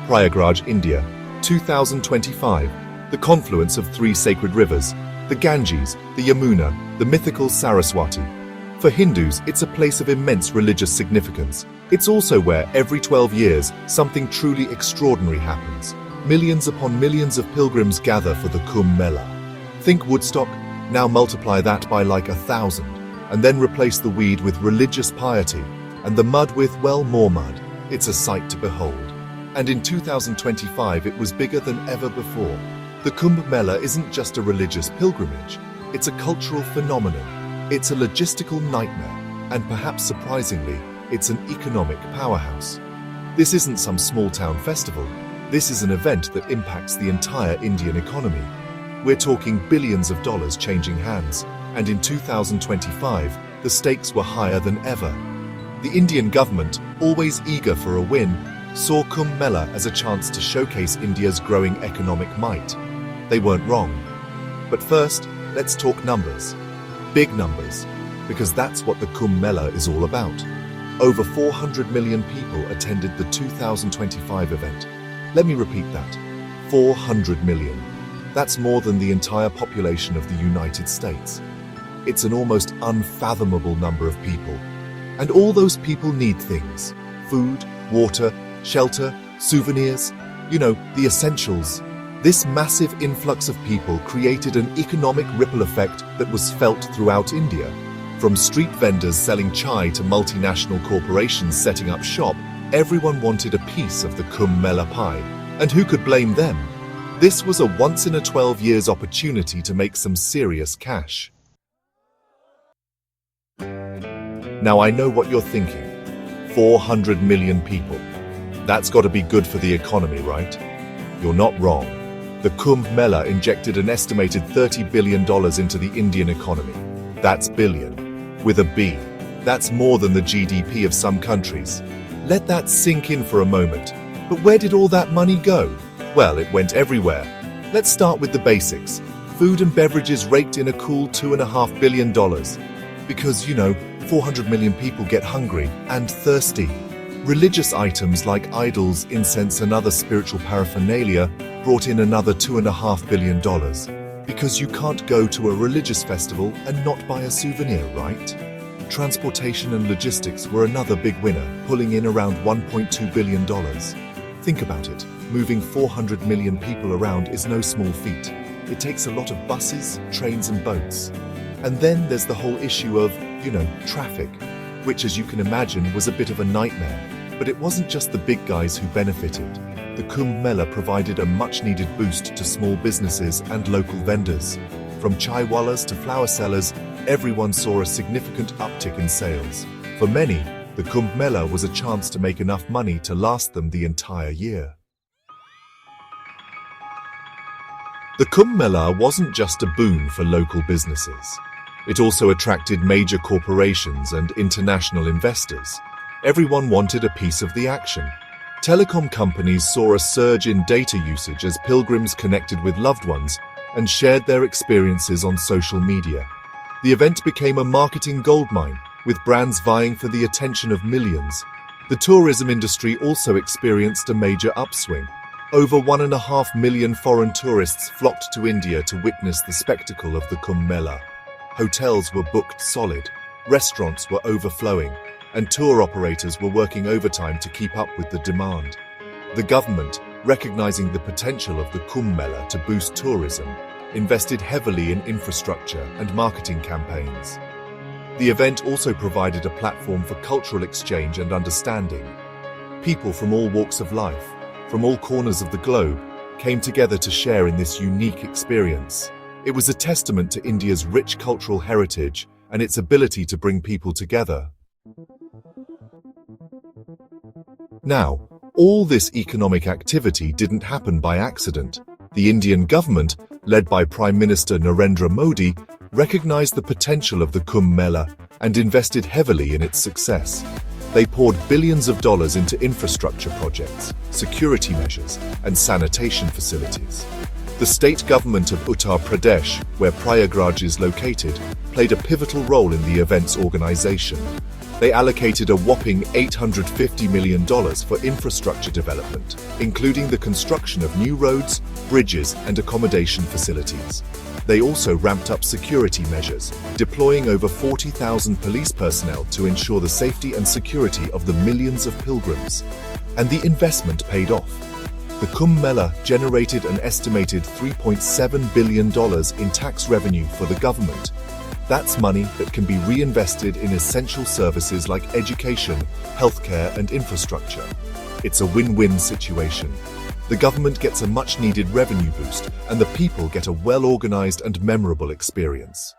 Prayagraj, India, 2025. The confluence of three sacred rivers, the Ganges, the Yamuna, the mythical Saraswati. For Hindus, it's a place of immense religious significance. It's also where, every 12 years, something truly extraordinary happens. Millions upon millions of pilgrims gather for the Kumbh Mela. Think Woodstock, now multiply that by like 1,000, and then replace the weed with religious piety, and the mud with, well, more mud. It's a sight to behold. And in 2025 it was bigger than ever before. The Kumbh Mela isn't just a religious pilgrimage, it's a cultural phenomenon. It's a logistical nightmare, and perhaps surprisingly, it's an economic powerhouse. This isn't some small-town festival. This is an event that impacts the entire Indian economy. We're talking billions of dollars changing hands, and in 2025, the stakes were higher than ever. The Indian government, always eager for a win, saw Kumbh Mela as a chance to showcase India's growing economic might. They weren't wrong. But first, let's talk numbers. Big numbers, because that's what the Kumbh Mela is all about. Over 400 million people attended the 2025 event. Let me repeat that. 400 million. That's more than the entire population of the United States. It's an almost unfathomable number of people. And all those people need things: food, water, shelter, souvenirs, the essentials. This massive influx of people created an economic ripple effect that was felt throughout India. From street vendors selling chai to multinational corporations setting up shop, everyone wanted a piece of the Kumbh Mela pie. And who could blame them? This was a once-in-a-12 years opportunity to make some serious cash. Now I know what you're thinking. 400 million people. That's got to be good for the economy, right? You're not wrong. The Kumbh Mela injected an estimated $30 billion into the Indian economy. That's billion, with a B. That's more than the GDP of some countries. Let that sink in for a moment. But where did all that money go? Well, it went everywhere. Let's start with the basics. Food and beverages raked in a cool $2.5 billion. Because, 400 million people get hungry and thirsty. Religious items like idols, incense, and other spiritual paraphernalia brought in another $2.5 billion. Because you can't go to a religious festival and not buy a souvenir, right? Transportation and logistics were another big winner, pulling in around $1.2 billion. Think about it. Moving 400 million people around is no small feat. It takes a lot of buses, trains, and boats. And then there's the whole issue of, traffic, which, as you can imagine, was a bit of a nightmare. But it wasn't just the big guys who benefited. The Kumbh Mela provided a much-needed boost to small businesses and local vendors. From chaiwalas to flower sellers, everyone saw a significant uptick in sales. For many, the Kumbh Mela was a chance to make enough money to last them the entire year. The Kumbh Mela wasn't just a boon for local businesses. It also attracted major corporations and international investors. Everyone wanted a piece of the action. Telecom companies saw a surge in data usage as pilgrims connected with loved ones and shared their experiences on social media. The event became a marketing goldmine, with brands vying for the attention of millions. The tourism industry also experienced a major upswing. Over 1.5 million foreign tourists flocked to India to witness the spectacle of the Kumbh Mela. Hotels were booked solid, restaurants were overflowing, and tour operators were working overtime to keep up with the demand. The government, recognizing the potential of the Kumbh Mela to boost tourism, invested heavily in infrastructure and marketing campaigns. The event also provided a platform for cultural exchange and understanding. People from all walks of life, from all corners of the globe, came together to share in this unique experience. It was a testament to India's rich cultural heritage and its ability to bring people together. Now, all this economic activity didn't happen by accident. The Indian government, led by Prime Minister Narendra Modi, recognized the potential of the Kumbh Mela and invested heavily in its success. They poured billions of dollars into infrastructure projects, security measures, and sanitation facilities. The state government of Uttar Pradesh, where Prayagraj is located, played a pivotal role in the event's organization. They allocated a whopping $850 million for infrastructure development, including the construction of new roads, bridges, and accommodation facilities. They also ramped up security measures, deploying over 40,000 police personnel to ensure the safety and security of the millions of pilgrims. And the investment paid off. The Kumbh Mela generated an estimated $3.7 billion in tax revenue for the government. That's money that can be reinvested in essential services like education, healthcare, and infrastructure. It's a win-win situation. The government gets a much-needed revenue boost, and the people get a well-organized and memorable experience.